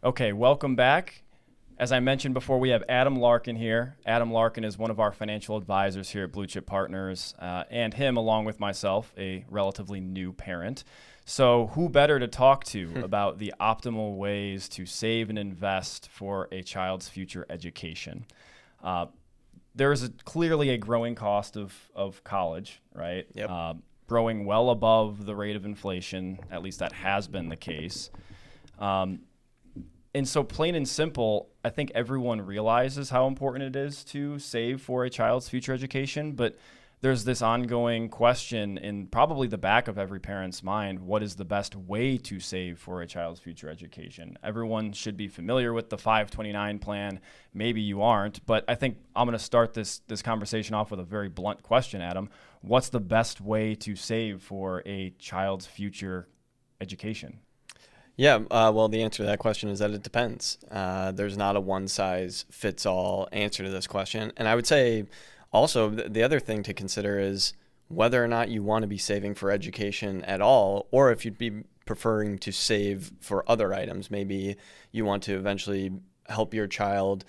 Okay, welcome back. As I mentioned before, we have Adam Larkin here. Adam Larkin is one of our financial advisors here at Blue Chip Partners, and him, along with myself, a relatively new parent. So who better to talk to about the optimal ways to save and invest for a child's future education? There is clearly a growing cost of college, right? Yep. Growing well above the rate of inflation. At least that has been the case. And so plain and simple, I think everyone realizes how important it is to save for a child's future education, but there's this ongoing question in probably the back of every parent's mind: what is the best way to save for a child's future education? Everyone should be familiar with the 529 plan. Maybe you aren't, but I think I'm going to start this conversation off with a very blunt question, Adam. What's the best way to save for a child's future education? Yeah, well, the answer to that question is that it depends. There's not a one-size-fits-all answer to this question. And I would say also the other thing to consider is whether or not you want to be saving for education at all, or if you'd be preferring to save for other items. Maybe you want to eventually help your child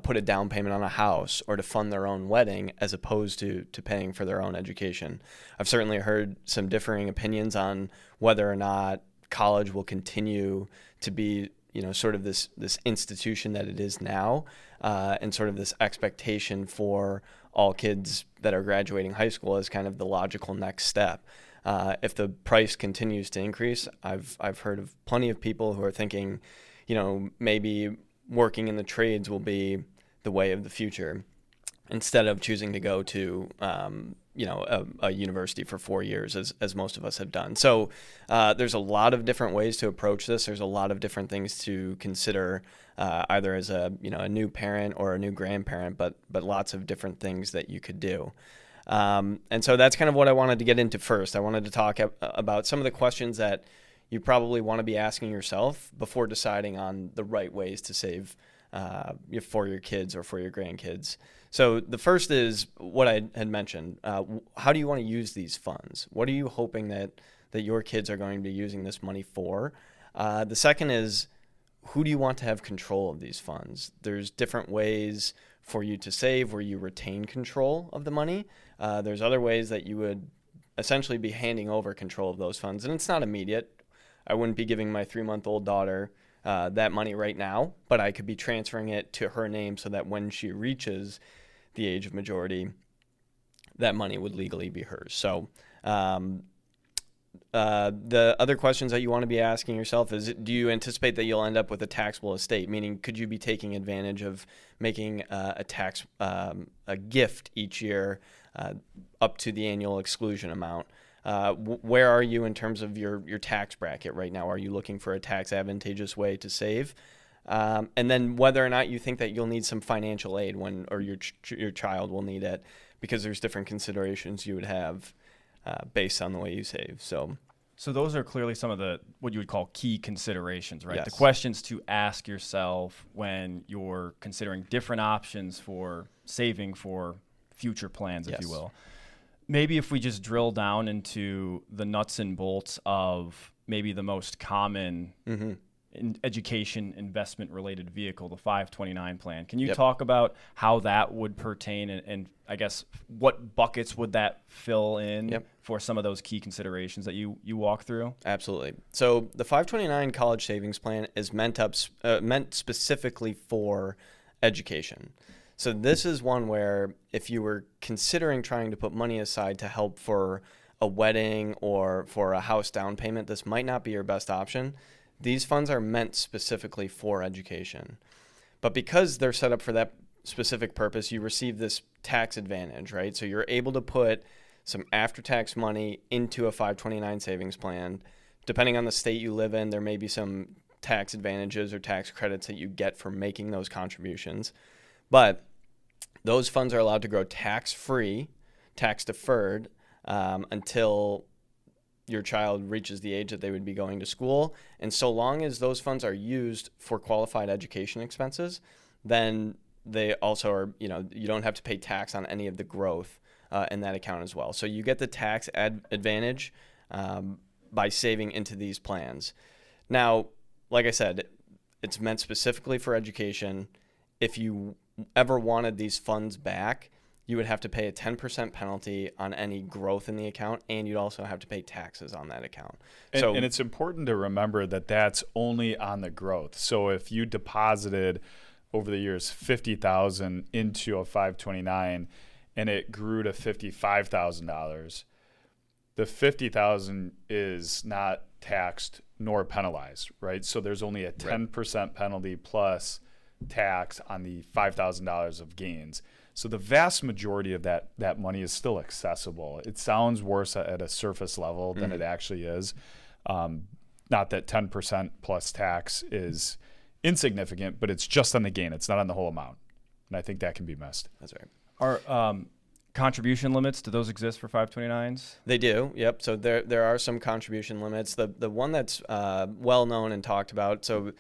put a down payment on a house or to fund their own wedding as opposed to paying for their own education. I've certainly heard some differing opinions on whether or not college will continue to be, sort of this institution that it is now, and sort of this expectation for all kids that are graduating high school as kind of the logical next step. If the price continues to increase, I've heard of plenty of people who are thinking, maybe working in the trades will be the way of the future, instead of choosing to go to a university for 4 years, as most of us have done. So there's a lot of different ways to approach this. There's a lot of different things to consider, either as a new parent or a new grandparent, but lots of different things that you could do. And so that's kind of what I wanted to get into first. I wanted to talk about some of the questions that you probably want to be asking yourself before deciding on the right ways to save for your kids or for your grandkids. So the first is what I had mentioned. How do you want to use these funds? What are you hoping that your kids are going to be using this money for? The second is, who do you want to have control of these funds? There's different ways for you to save where you retain control of the money. There's other ways that you would essentially be handing over control of those funds, and it's not immediate. I wouldn't be giving my 3-month-old daughter that money right now, but I could be transferring it to her name so that when she reaches the age of majority, that money would legally be hers. So the other questions that you want to be asking yourself is, do you anticipate that you'll end up with a taxable estate? Meaning, could you be taking advantage of making a gift each year up to the annual exclusion amount? Where are you in terms of your tax bracket right now? Are you looking for a tax advantageous way to save? And then whether or not you think that you'll need some financial aid or your child will need it, because there's different considerations you would have based on the way you save. So those are clearly some of the what you would call key considerations, right? Yes. The questions to ask yourself when you're considering different options for saving for future plans, if Yes. you will. Maybe if we just drill down into the nuts and bolts of maybe the most common education investment related vehicle, the 529 plan. Can you Yep. talk about how that would pertain and I guess what buckets would that fill in Yep. for some of those key considerations that you walk through? Absolutely. So the 529 college savings plan is meant specifically for education. So this is one where if you were considering trying to put money aside to help for a wedding or for a house down payment, this might not be your best option. These funds are meant specifically for education. But because they're set up for that specific purpose, you receive this tax advantage, right? So you're able to put some after-tax money into a 529 savings plan. Depending on the state you live in, there may be some tax advantages or tax credits that you get for making those contributions. But those funds are allowed to grow tax-free, tax-deferred, until your child reaches the age that they would be going to school. And so long as those funds are used for qualified education expenses, then they also are, you don't have to pay tax on any of the growth in that account as well. So you get the tax advantage by saving into these plans. Now, like I said, it's meant specifically for education. If you ever wanted these funds back, you would have to pay a 10% penalty on any growth in the account, and you'd also have to pay taxes on that account. And it's important to remember that that's only on the growth. So if you deposited over the years $50,000 into a 529 and it grew to $55,000, the $50,000 is not taxed nor penalized, right? So there's only a 10% penalty plus tax on the $5,000 of gains. So the vast majority of that money is still accessible. It sounds worse at a surface level than it actually is. Not that 10% plus tax is insignificant, but it's just on the gain. It's not on the whole amount. And I think that can be missed. That's right. Are contribution limits, do those exist for 529s? They do, yep. So there are some contribution limits. The one that's well known and talked about, so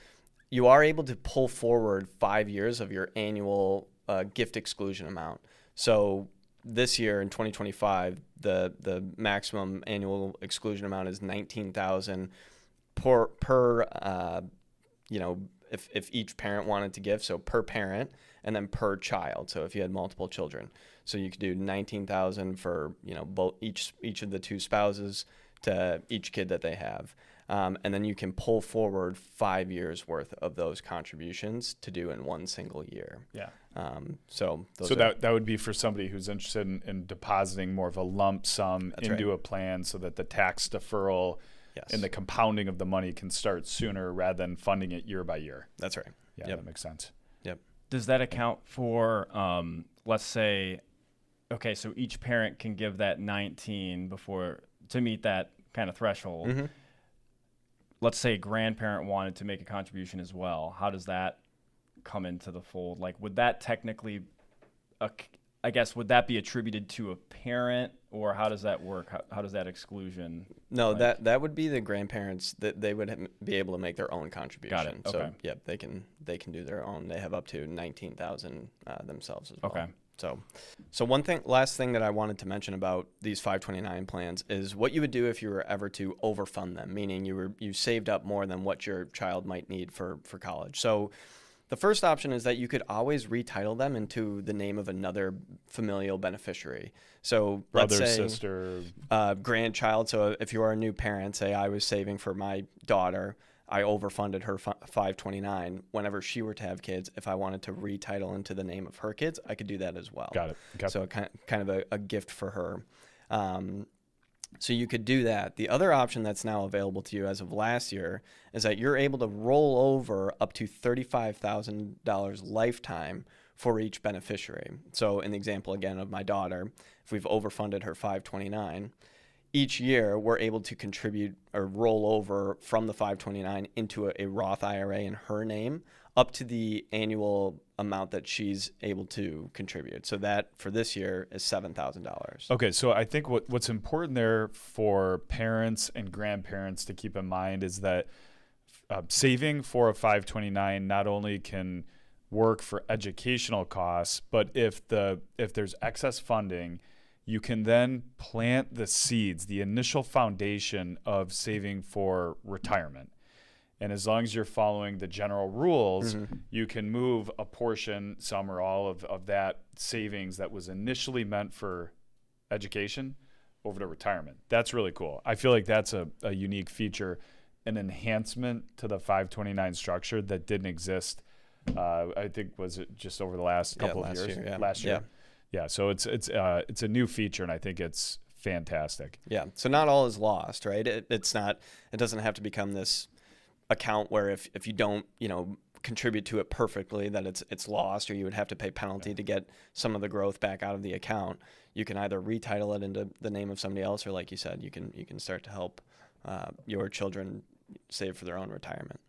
you are able to pull forward 5 years of your annual gift exclusion amount. So this year in 2025, the maximum annual exclusion amount is $19,000 per if each parent wanted to give, so per parent, and then per child. So if you had multiple children, so you could do $19,000 for both each of the two spouses to each kid that they have. And then you can pull forward 5 years worth of those contributions to do in one single year. Yeah. That would be for somebody who's interested in depositing more of a lump sum into a plan so that the tax deferral and the compounding of the money can start sooner rather than funding it year by year. That's right. Yeah, that makes sense. Yep. Does that account for, let's say, okay, so each parent can give that 19 to meet that kind of threshold. Mm-hmm. Let's say a grandparent wanted to make a contribution as well. How does that come into the fold? Like, would that technically, would that be attributed to a parent, or how does that work? How does that exclusion? No, that would be the grandparents, that they would be able to make their own contribution. Got it. Okay. So they can do their own. They have up to 19,000 themselves as well. Okay. So last thing that I wanted to mention about these 529 plans is what you would do if you were ever to overfund them, meaning you saved up more than what your child might need for college. So the first option is that you could always retitle them into the name of another familial beneficiary. So brother, let's say, sister, grandchild. So if you are a new parent, say I was saving for my daughter, I overfunded her 529. Whenever she were to have kids, if I wanted to retitle into the name of her kids, I could do that as well. Got it. Okay. So kind of a gift for her. So you could do that. The other option that's now available to you as of last year is that you're able to roll over up to $35,000 lifetime for each beneficiary. So in the example again of my daughter, if we've overfunded her 529, each year we're able to contribute or roll over from the 529 into a Roth IRA in her name up to the annual amount that she's able to contribute. So that for this year is $7,000. Okay, so I think what's important there for parents and grandparents to keep in mind is that saving for a 529 not only can work for educational costs, but if there's excess funding, you can then plant the seeds, the initial foundation of saving for retirement. And as long as you're following the general rules, you can move a portion, some or all of that savings that was initially meant for education over to retirement. That's really cool. I feel like that's a unique feature, an enhancement to the 529 structure that didn't exist. I think was it just over the last couple of years? Last year. Yeah. So it's a new feature, and I think it's fantastic. Yeah. So not all is lost, right? It doesn't have to become this account where if you don't, contribute to it perfectly, that it's lost, or you would have to pay penalty to get some of the growth back out of the account. You can either retitle it into the name of somebody else, or like you said, you can start to help your children save for their own retirement.